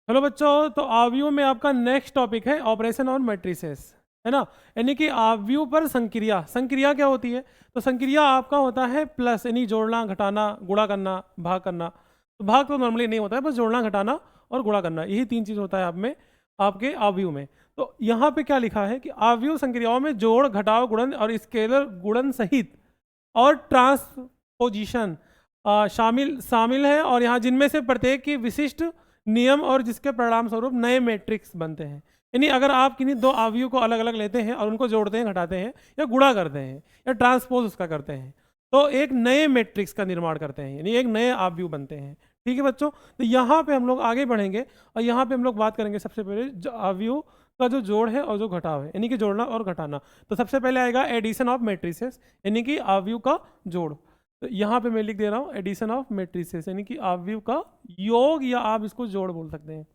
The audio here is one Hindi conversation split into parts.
हेलो बच्चों, तो आव्यूह में आपका नेक्स्ट टॉपिक है ऑपरेशन और मैट्रिसेस, है ना। यानी कि आव्यूह पर संक्रिया। संक्रिया क्या होती है? तो संक्रिया आपका होता है प्लस, यानी जोड़ना, घटाना, गुणा करना, भाग करना। तो भाग तो नॉर्मली नहीं होता है, बस जोड़ना, घटाना और गुणा करना, यही तीन चीज़ होता है आप में, आपके आव्यूह में। तो यहाँ पे क्या लिखा है कि आव्यूह संक्रियाओं में जोड़, घटाव, गुणन और स्केलर गुणन सहित और ट्रांसपोजिशन शामिल शामिल है, और यहाँ जिनमें से प्रत्येक की विशिष्ट नियम और जिसके परिणाम स्वरूप नए मैट्रिक्स बनते हैं। यानी अगर आप किन्हीं दो आव्यूह को अलग अलग लेते हैं और उनको जोड़ते हैं, घटाते हैं या गुणा करते हैं या ट्रांसपोज उसका करते हैं, तो एक नए मैट्रिक्स का निर्माण करते हैं, यानी एक नए आव्यूह बनते हैं। ठीक है बच्चों, तो यहाँ पे हम लोग आगे बढ़ेंगे और यहाँ पे हम लोग बात करेंगे सबसे पहले आव्यूह का जो जोड़ है और जो घटाव है, यानी कि जोड़ना और घटाना। तो सबसे पहले आएगा एडिशन ऑफ मैट्रिसेस, यानी कि आव्यूह का जोड़। तो यहाँ पे मैं लिख दे रहा हूँ एडिशन ऑफ मैट्रिसेस, यानी कि आव्यूह का योग, या आप इसको जोड़ बोल सकते हैं।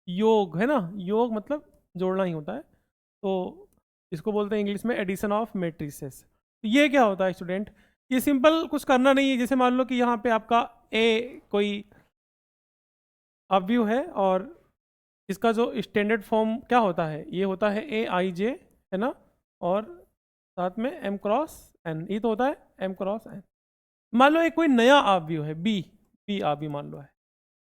योग है ना, योग मतलब जोड़ना ही होता है, तो इसको बोलते हैं इंग्लिश में एडिशन ऑफ मैट्रिसेस। तो ये क्या होता है स्टूडेंट? ये सिंपल कुछ करना नहीं है। जैसे मान लो कि यहाँ पे आपका ए कोई अव्यूह है और इसका जो स्टैंडर्ड फॉर्म क्या होता है, ये होता है ए आई जे, है ना, और साथ में एम क्रॉस एन, ये तो होता है एम क्रॉस एन। मान लो एक कोई नया अवयव है बी, बी अवयव मान लो है,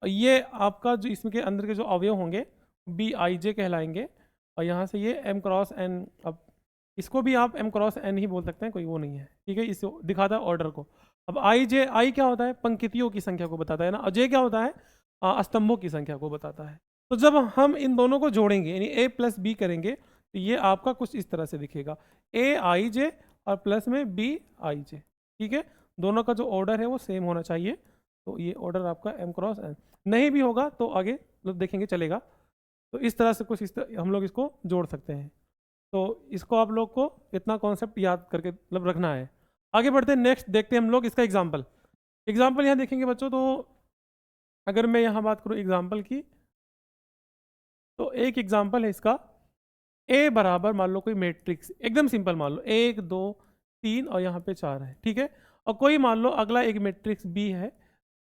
और ये आपका जो इसमें के अंदर के जो अवयव होंगे बी आई जे कहलाएंगे, और यहाँ से ये एम क्रॉस एन। अब इसको भी आप एम क्रॉस एन ही बोल सकते हैं, कोई वो नहीं है, ठीक है। इससे दिखाता है ऑर्डर को। अब आई जे, आई क्या होता है? पंक्तियों की संख्या को बताता है ना, और जे क्या होता है? स्तंभों की संख्या को बताता है। तो जब हम इन दोनों को जोड़ेंगे, यानी ए प्लस बी करेंगे, तो ये आपका कुछ इस तरह से दिखेगा, ए आई जे और प्लस में बी आई जे। ठीक है, दोनों का जो ऑर्डर है वो सेम होना चाहिए। तो ये ऑर्डर आपका एम क्रॉस एन, नहीं भी होगा तो आगे लोग देखेंगे चलेगा। तो इस तरह से कुछ हम लोग इसको जोड़ सकते हैं। तो इसको आप लोग को इतना कॉन्सेप्ट याद करके मतलब रखना है। आगे बढ़ते हैं, नेक्स्ट देखते हैं हम लोग इसका एग्जाम्पल। एग्जाम्पल यहाँ देखेंगे बच्चों, तो अगर मैं यहाँ बात करूँ एग्जाम्पल की, तो एक एग्जाम्पल है इसका, ए बराबर मान लो कोई मैट्रिक्स एकदम सिंपल, मान लो 1 2 3 और यहाँ पे 4 है, ठीक है। और कोई मान लो अगला एक मैट्रिक्स बी है,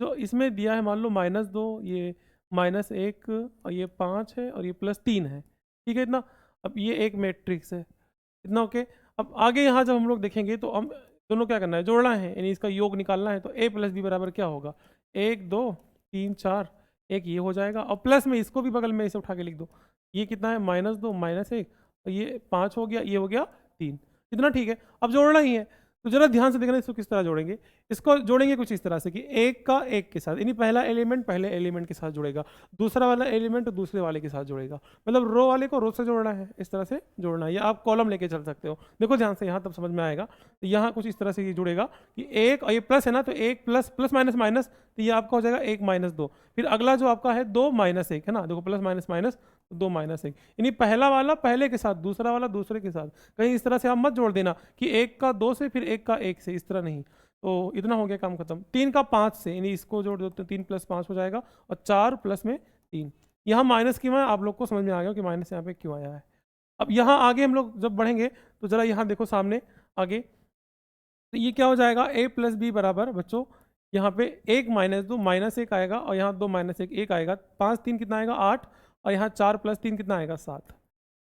जो इसमें दिया है मान लो -2, ये -1 और ये 5 है और ये +3 है, ठीक है इतना। अब ये एक मैट्रिक्स है इतना, ओके। अब आगे यहाँ जब हम लोग देखेंगे तो हम दोनों क्या करना है, जोड़ना है, यानी इसका योग निकालना है। तो ए प्लस बी बराबर क्या होगा? 1 2 3 4, एक ये हो जाएगा, और प्लस में इसको भी बगल में इसे उठा के लिख दो। ये कितना है? -2 -1, और ये 5 हो गया, ये हो गया 3। इतना ठीक है। अब जोड़ना ही है, तो जरा ध्यान से देखना इसको किस तरह जोड़ेंगे। इसको जोड़ेंगे कुछ इस तरह से कि एक का एक के साथ, यानी पहला एलिमेंट पहले एलिमेंट के साथ जुड़ेगा, दूसरा वाला एलिमेंट दूसरे वाले के साथ जुड़ेगा, मतलब रो वाले को रो से जोड़ना है, इस तरह से जोड़ना है। या आप कॉलम लेके चल सकते हो, देखो ध्यान से, यहाँ तब समझ में आएगा। तो यहाँ कुछ इस तरह से ये जुड़ेगा कि एक, और ये प्लस है ना, तो एक प्लस प्लस माइनस माइनस, तो ये आपका हो जाएगा 1 -2। फिर अगला जो आपका है 2 -1 है ना, देखो प्लस माइनस माइनस 2 -1, यानी पहला वाला पहले के साथ, दूसरा वाला दूसरे के साथ। कहीं इस तरह से आप मत जोड़ देना कि एक का 2 से फिर एक का 1 से, इस तरह नहीं। तो इतना हो गया काम खत्म। 3 का 5 से, यानी इसको जोड़ दो तो 3 + 5 हो जाएगा, और 4 प्लस में 3। यहाँ माइनस क्यों है आप लोग को समझ में आ गया कि माइनस यहाँ पे क्यों आया है। अब यहाँ आगे हम लोग जब बढ़ेंगे तो जरा यहाँ देखो सामने आगे, तो ये क्या हो जाएगा? ए प्लस बी बराबर बच्चों, यहाँ पे 1 -2 -1 आएगा, और यहाँ 2 -1 1 आएगा, 5 3 कितना आएगा? 8, और यहाँ 4 + 3 कितना आएगा? 7।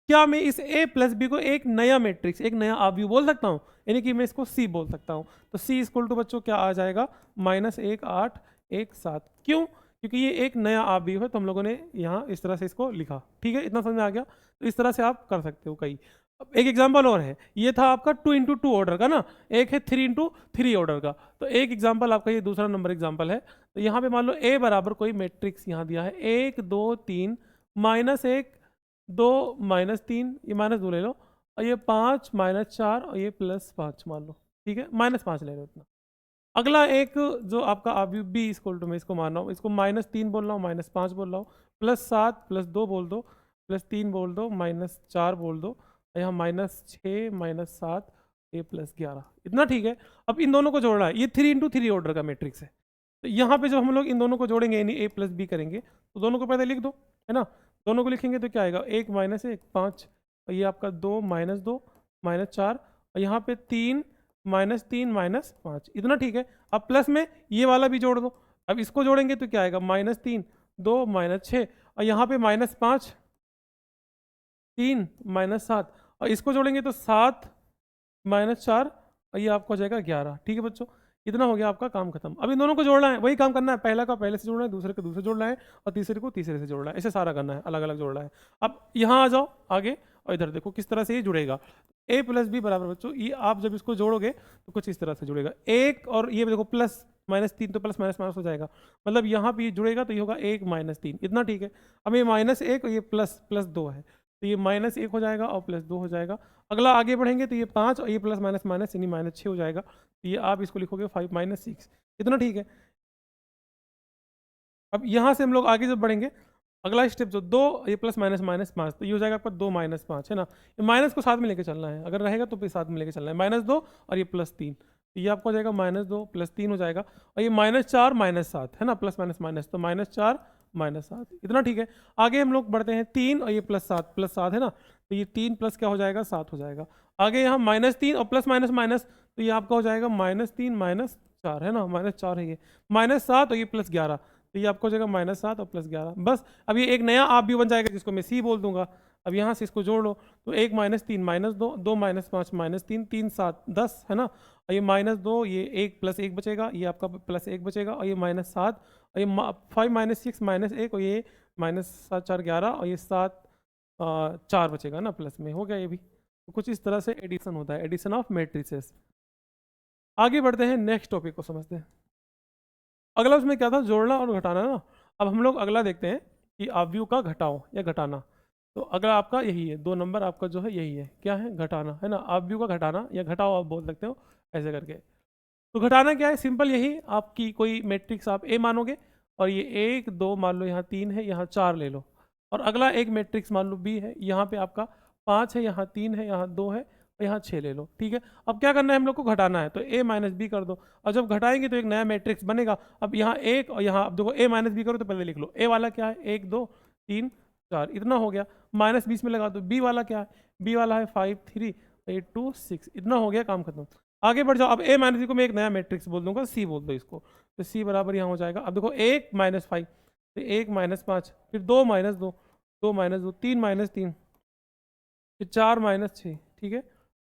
क्या मैं इस ए प्लस बी को एक नया मैट्रिक्स, एक नया आव्यूह बोल सकता हूँ? यानी कि मैं इसको सी बोल सकता हूँ। तो सी इक्वल टू बच्चों क्या आ जाएगा? -1 8 1 7। क्यों? क्योंकि ये एक नया आव्यूह है, तो हम लोगों ने यहाँ इस तरह से इसको लिखा। ठीक है, इतना समझ में आ गया। तो इस तरह से आप कर सकते हो कई। अब एक एग्जाम्पल और है, ये था आपका 2 × 2 ऑर्डर का ना, एक है 3 × 3 ऑर्डर का। तो एक एग्जाम्पल आपका ये दूसरा नंबर एग्जाम्पल है। तो यहाँ पे मान लो ए बराबर कोई मैट्रिक्स यहाँ दिया है 1 2 3 -1 2 -3, ये -2 ले लो, और ये 5 -4 और ये +5 मान लो, ठीक है, -5 ले लो इतना। अगला एक जो आपका अभी बी इक्वल टू, मैं इसको मान रहा हूँ, इसको -3 बोल रहा हूँ, -5 बोल रहा हूँ, +7 +2 बोल दो, +3 बोल दो, -4 बोल दो, और यहाँ -6 -7 ये +11, इतना ठीक है। अब इन दोनों को जोड़ना है, ये 3 × 3 ऑर्डर का मैट्रिक्स है। तो यहाँ पे जब हम लोग इन दोनों को जोड़ेंगे, यानी ए प्लस बी करेंगे, तो दोनों को पहले लिख दो, है ना। दोनों को लिखेंगे तो क्या आएगा? 1 -1 5, और ये आपका 2 -2 -4, और यहाँ पे 3 -3 -5, इतना ठीक है। अब प्लस में ये वाला भी जोड़ दो। अब इसको जोड़ेंगे तो क्या आएगा? -3 2 -6 और यहाँ पे -5 3 -7 और इसको जोड़ेंगे तो 7 -4 और ये आपको हो जाएगा 11। ठीक है बच्चों, इतना हो गया आपका काम खत्म। अब इन दोनों को जोड़ना है, वही काम करना है, पहला का पहले से जोड़ना है, दूसरे को दूसरे जोड़ना है और तीसरे को तीसरे से जोड़ना है, ऐसे सारा करना है, अलग अलग जोड़ना है। अब यहाँ आ जाओ आगे और इधर देखो किस तरह से ये जुड़ेगा। a + b बराबर बच्चों, ये आप जब इसको जोड़ोगे तो कुछ इस तरह से जुड़ेगा, एक और ये देखो प्लस -3 तो प्लस माइनस हो जाएगा, मतलब यहाँ पे ये जुड़ेगा तो ये होगा 1 -3, इतना ठीक है। अब ये -1 और ये +2 है तो ये -1 हो जाएगा और +2 हो जाएगा। अगला आगे बढ़ेंगे तो ये 5 और ये प्लस माइनस माइनस यानी -6 हो जाएगा, तो ये आप इसको लिखोगे 5 -6, इतना ठीक है। अब यहाँ से हम लोग आगे जब बढ़ेंगे, अगला स्टेप जो 2 ये प्लस माइनस -5 तो ये हो जाएगा आपका 2 -5 है ना, ये माइनस को साथ में लेके चलना है, अगर रहेगा तो फिर साथ में लेके चलना है, -2 और ये +3 तो ये आपको हो जाएगा -2 +3 हो जाएगा और ये -4 -7 है ना, प्लस माइनस माइनस तो -4 -7 इतना ठीक है। आगे हम लोग बढ़ते हैं 3 और ये +7 है ना, तो ये 3 प्लस क्या हो जाएगा 7 हो जाएगा। आगे यहाँ -3 और प्लस माइनस माइनस तो ये आपका हो जाएगा -3 -4 है ना, -4 है ये, -7 और ये +11 तो ये आपको हो जाएगा -7 और +11। बस अब ये एक नया आप भी बन जाएगा जिसको मैं सी बोल दूंगा। अब यहाँ से इसको जोड़ लो तो 1 -3 -2 2 -5 -3 3 7 10 है ना, और ये -2 ये 1 + 1 बचेगा, ये आपका +1 बचेगा और ये -7 और ये 5 -6 -1 और ये -7 4 11 और ये 7 4 बचेगा ना प्लस में, हो गया ये भी। तो कुछ इस तरह से एडिशन होता है, एडिशन ऑफ मैट्रिसेस। आगे बढ़ते हैं, नेक्स्ट टॉपिक को समझते हैं। अगला उसमें क्या था, जोड़ना और घटाना ना। अब हम लोग अगला देखते हैं कि अवयव का घटाओ या घटाना। तो अगला आपका यही है, 2 नंबर आपका जो है यही है, क्या है, घटाना है ना, अवयव का घटाना या घटाओ आप बोल सकते हो ऐसे करके। तो घटाना क्या है, सिंपल यही, आपकी कोई मैट्रिक्स आप ए मानोगे और ये 1 2 मान लो यहाँ 3 है, यहाँ 4 ले लो, और अगला एक मैट्रिक्स मान लो बी है, यहाँ पे आपका 5 है, यहाँ 3 है, यहाँ 2 है और यहाँ 6 ले लो। ठीक है, अब क्या करना है हम लोग को, घटाना है, तो a - b कर दो और जब घटाएंगे तो एक नया मैट्रिक्स बनेगा। अब यहाँ 1 और यहाँ अब देखो a - b करो तो पहले लिख लो, a वाला क्या है 1 2 3 4 इतना हो गया, -20 में लगा दो, b वाला क्या है, b वाला है 5 3 8 2 6 इतना हो गया, काम खत्म। आगे बढ़ जाओ, अब a - b को मैं एक नया मैट्रिक्स बोल दूंगा, c बोल दो इसको, तो c बराबर यहाँ हो जाएगा। अब देखो 1 - 5 तो 1 - 5 फिर 2 - 2 2 - 2 3 - 3 फिर 4 - 6, ठीक है,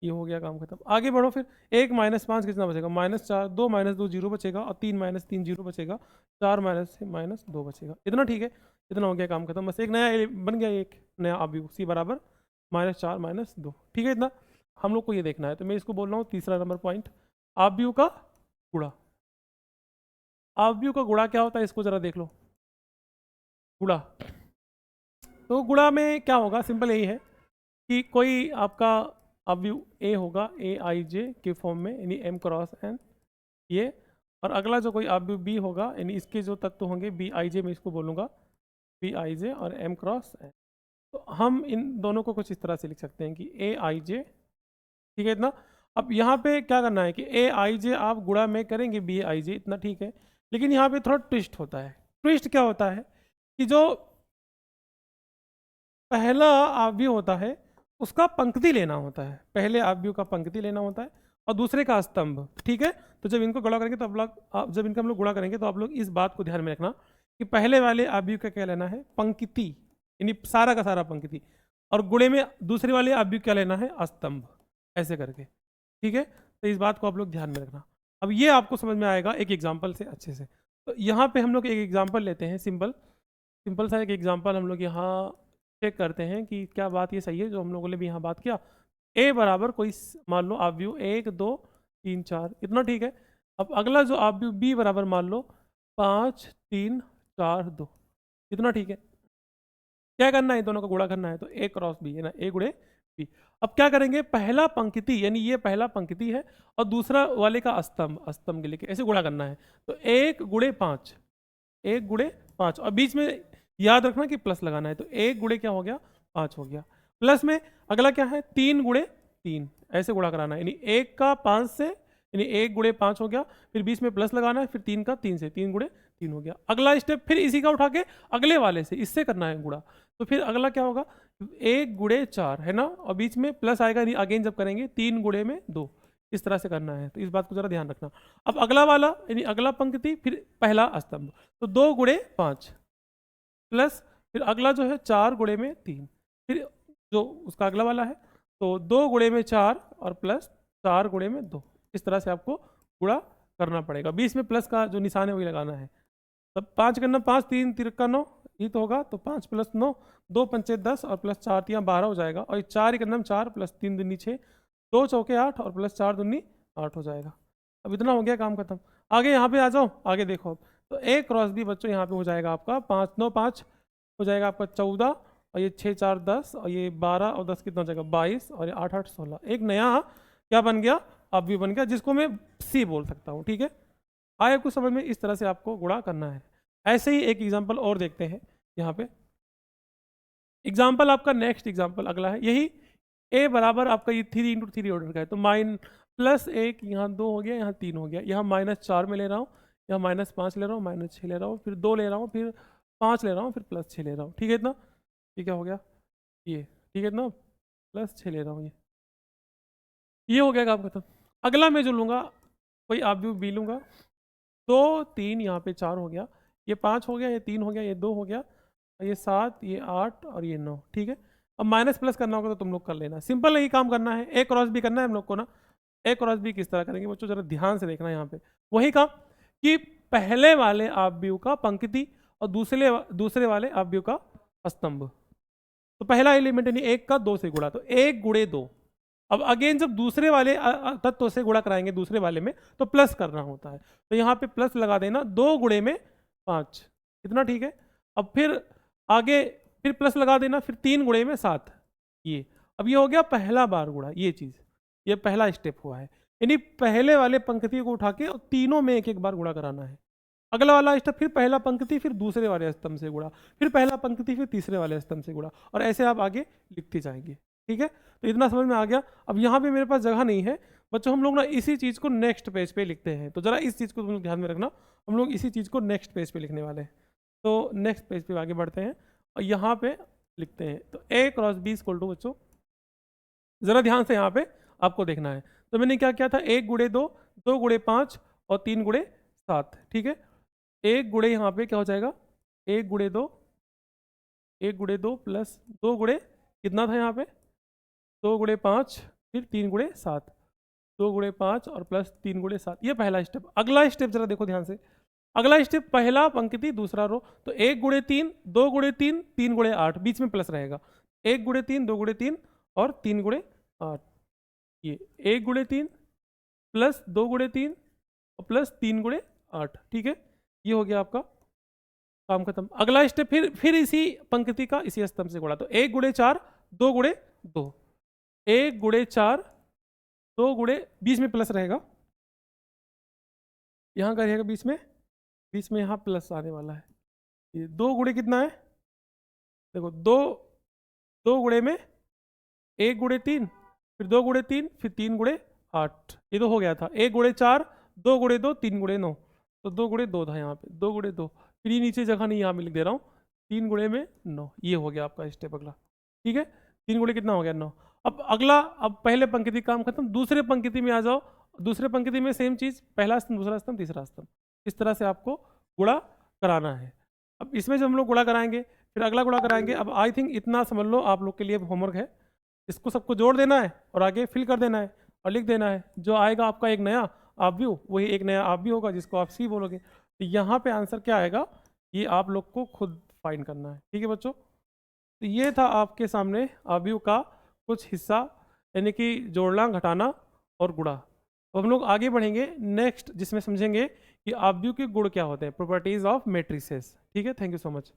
ये हो गया, काम खत्म। आगे बढ़ो फिर 1 - 5 कितना बचेगा, -4 2 - 2 0 बचेगा और 3 - 3 0 बचेगा, 4 - 2 बचेगा, इतना ठीक है, इतना हो गया, काम खत्म। बस एक नया बन गया, एक नया अवयव c बराबर -4 - 2, ठीक है, इतना हम लोग को ये देखना है। तो मैं इसको बोल रहा हूँ तीसरा नंबर पॉइंट, अवयव का गुणा। अवयव का गुणा क्या होता है, इसको जरा देख लो, गुणा। तो गुणा में क्या होगा, सिंपल यही है कि कोई आपका अवयव ए होगा aij के फॉर्म में यानी m×n ये, और अगला जो कोई अवयव बी होगा यानी इसके जो तत्व होंगे bij, मैं इसको बोलूँगा bij और m×n। तो हम इन दोनों को कुछ इस तरह से लिख सकते हैं कि aij, ठीक है इतना। अब यहाँ पे क्या करना है कि aij आप गुणा में करेंगे bij, इतना ठीक है, लेकिन यहाँ पे थोड़ा ट्विस्ट होता है। ट्विस्ट क्या होता है कि जो पहला अवयव होता है उसका पंक्ति लेना होता है, पहले अवयव का पंक्ति लेना होता है और दूसरे का स्तंभ, ठीक है। तो जब इनको गुणा करेंगे तो जब इनका हम लोग गुणा करेंगे तो आप लोग इस बात को ध्यान में रखना कि पहले वाले अवयव का क्या लेना है, पंक्ति, यानी सारा का सारा पंक्ति, और गुणे में दूसरे वाले अवयव क्या लेना है, स्तंभ, ऐसे करके, ठीक है। तो इस बात को आप लोग ध्यान में रखना। अब ये आपको समझ में आएगा एक एग्जाम्पल से अच्छे से। तो यहाँ पे हम लोग एक एग्जाम्पल लेते हैं, सिंपल सा एक एग्जाम्पल हम लोग यहाँ चेक करते हैं कि क्या बात ये सही है जो हम लोगों ने भी यहाँ बात किया। a बराबर कोई मान लो अवयव 1 2 3 4 इतना ठीक है। अब अगला जो अवयव b बराबर मान लो 5 3 4 2 इतना ठीक है। क्या करना है, दोनों का गुणा करना है, तो a क्रॉस b है ना, a गुणे b। अब क्या करेंगे, पहला पंक्ति यानी ये पहला पंक्ति है और दूसरा वाले का स्तंभ, स्तंभ के लिए ऐसे गुणा करना है, तो 1 गुणे 5 1 गुणे 5 और बीच में याद रखना कि प्लस लगाना है, तो 1 गुणे क्या हो गया 5 हो गया, प्लस में अगला क्या है 3 गुणे 3 ऐसे गुणा कराना है, यानी 1 का 5 से यानी 1 गुणे 5 हो गया, फिर बीच में प्लस लगाना है, फिर 3 का 3 से 3 गुणे 3 हो गया। अगला स्टेप फिर इसी का उठा के अगले वाले से इससे करना है गुणा, तो फिर अगला क्या होगा 1 गुणे 4 है ना, और बीच में प्लस आएगा, यानी अगेन जब करेंगे 3 गुणे में 2 इस तरह से करना है, तो इस बात को जरा ध्यान रखना। अब अगला वाला यानी अगला पंक्ति फिर पहला स्तंभ, तो 2 गुणे 5 प्लस फिर अगला जो है 4 गुणे में 3, फिर जो उसका अगला वाला है तो 2 गुणे में 4 और प्लस 4 गुणे में 2। इस तरह से आपको गुणा करना पड़ेगा। बीच में प्लस का जो निशान है वही लगाना है। तब 5 करना 5 3 तिरका 9 ये तो होगा, तो 5 प्लस 9 2 पंचे 10 और प्लस 4 3 12 हो जाएगा। और ये 4 ही करना 4 प्लस 3 दूनी 6 2 चौके 8 और प्लस 4 दूनी 8 हो जाएगा। अब इतना हो गया काम खत्म। आगे यहाँ पे आ जाओ, आगे देखो अब तो A क्रॉस B बच्चों यहाँ पे हो जाएगा आपका 5 9 5 हो जाएगा आपका 14 और ये 6 4 10 और ये 12 और 10 कितना हो जाएगा 22 और ये 8 8 16। एक नया क्या बन गया, अब भी बन गया, जिसको मैं C बोल सकता हूँ। ठीक है, आए कुछ समझ में, इस तरह से आपको गुणा करना है। ऐसे ही एक एग्जाम्पल और देखते हैं यहाँ पे। एग्जाम्पल आपका नेक्स्ट एग्जाम्पल अगला है, यही A बराबर आपका ये 3 इंटू 3 ऑर्डर का है, तो प्लस 1 यहाँ 2 हो गया, यहाँ 3 हो गया, यहाँ -4 में ले रहा हूँ, यहाँ -5 ले रहा हूँ, -6 ले रहा हूँ, फिर 2 ले रहा हूँ, फिर 5 ले रहा हूँ, फिर +6 ले रहा हूँ। ठीक है इतना, ये क्या हो गया ये, ठीक है इतना +6 ले रहा हूँ, ये हो गया काम खत्म। अगला मैं जो लूँगा वही आप भी बी लूँगा, 2 3 यहाँ पे 4 हो गया, ये 5 हो गया, ये 3 हो गया, ये 2 हो गया, ये 7 ये 8 और ये 9। ठीक है, अब माइनस प्लस करना होगा तो तुम लोग कर लेना, सिंपल यही काम करना है। A क्रॉस B करना है हम लोग को ना। A क्रॉस B किस तरह करेंगे बच्चों, जरा ध्यान से देखना यहाँ पे। वही काम कि पहले वाले आप व्यू का पंक्ति और दूसरे वाले आप व्यू का स्तंभ। तो पहला एलिमेंट यानी 1 का 2 से गुणा, तो 1 गुणे 2। अब अगेन जब दूसरे वाले तत्व से गुणा कराएंगे दूसरे वाले में तो प्लस करना होता है, तो यहाँ पे प्लस लगा देना, 2 गुणे में 5 इतना। ठीक है, अब फिर आगे फिर प्लस लगा देना, फिर 3 गुणे में 7 ये। अब ये हो गया पहला बार गुणा, ये चीज़, ये पहला स्टेप हुआ है, यानी पहले वाले पंक्ति को उठा के और तीनों में एक एक बार गुणा कराना है। अगला वाला स्टेप फिर पहला पंक्ति फिर दूसरे वाले स्तंभ से गुणा, फिर पहला पंक्ति फिर तीसरे वाले स्तंभ से गुणा, और ऐसे आप आगे लिखते जाएंगे। ठीक है, तो इतना समझ में आ गया। अब यहाँ पे मेरे पास जगह नहीं है बच्चों, हम लोग ना इसी चीज़ को नेक्स्ट पेज पे लिखते हैं, तो जरा इस चीज़ को तुम लोग ध्यान में रखना, हम लोग इसी चीज़ को नेक्स्ट पेज पे लिखने वाले हैं। तो नेक्स्ट पेज पे आगे बढ़ते हैं और यहाँ पे लिखते हैं, तो A cross B equal to बच्चों जरा ध्यान से यहाँ पे आपको देखना है। तो मैंने क्या किया था, 1 गुणे 2 2 गुणे 5 और 3 गुणे 7। ठीक है, 1 गुणे यहाँ पे क्या हो जाएगा, 1 गुणे 2 1 गुणे 2 प्लस 2 गुणे कितना था यहाँ पे 2 गुणे 5 फिर 3 गुणे 7, 2 गुणे 5 और प्लस 3 गुणे 7, ये पहला स्टेप। अगला स्टेप जरा देखो ध्यान से, अगला स्टेप पहला पंक्ति दूसरा रो, तो 1 गुणे 3 2 गुणे 3 3 गुणे 8, बीच में प्लस रहेगा, 1 गुणे 3 2 गुणे 3 और 3 गुणे 8, ये 1 गुणे 3 प्लस 2 गुणे 3 और प्लस 3 गुणे 8। ठीक है, ये हो गया आपका काम खत्म। अगला स्टेप फिर इसी पंक्ति का इसी स्तंभ से गुणा, तो 1 गुणे 4 2 गुणे 2, 1 गुणे 4 2 गुणे, बीच में प्लस रहेगा, यहाँ का रहेगा बीच में यहाँ प्लस आने वाला है। ये 2 गुणे कितना है, देखो 2 गुणे में 1 गुणे 3 फिर 2 गुणे 3 फिर 3 गुणे 8, ये तो हो गया था। 1 गुणे 4 2 गुणे 2 3 गुणे 9, तो 2 गुणे 2 था यहाँ पे, 2 गुणे 2, फिर ये नीचे जगह नहीं, यहाँ में लिख दे रहा हूँ 3 गुणे में 9, ये हो गया आपका स्टेप अगला। ठीक है, 3 गुणे कितना हो गया 9। अब अगला, अब पहले पंक्ति काम खत्म, दूसरे पंक्ति में आ जाओ, दूसरे पंक्ति में सेम चीज़, पहला स्तंभ दूसरा स्तंभ तीसरा स्तंभ, इस तरह से आपको गुणा कराना है। अब इसमें जब हम लोग गुणा कराएंगे फिर अगला गुणा कराएंगे। अब आई थिंक इतना समझ लो आप लोग के लिए होमवर्क है, इसको सबको जोड़ देना है और आगे फिल कर देना है और लिख देना है, जो आएगा आपका एक नया आप व्यू, वही एक नया आप भी होगा जिसको आप सी बोलोगे। तो यहाँ पे आंसर क्या आएगा ये आप लोग को खुद फाइंड करना है। ठीक है बच्चों, तो ये था आपके सामने आप व्यू का कुछ हिस्सा, यानी कि जोड़ना घटाना और गुणा। तो हम लोग आगे बढ़ेंगे नेक्स्ट, जिसमें समझेंगे कि आप व्यू के गुण क्या होते हैं, प्रॉपर्टीज ऑफ मैट्रिसेस। ठीक है, थैंक यू सो मच।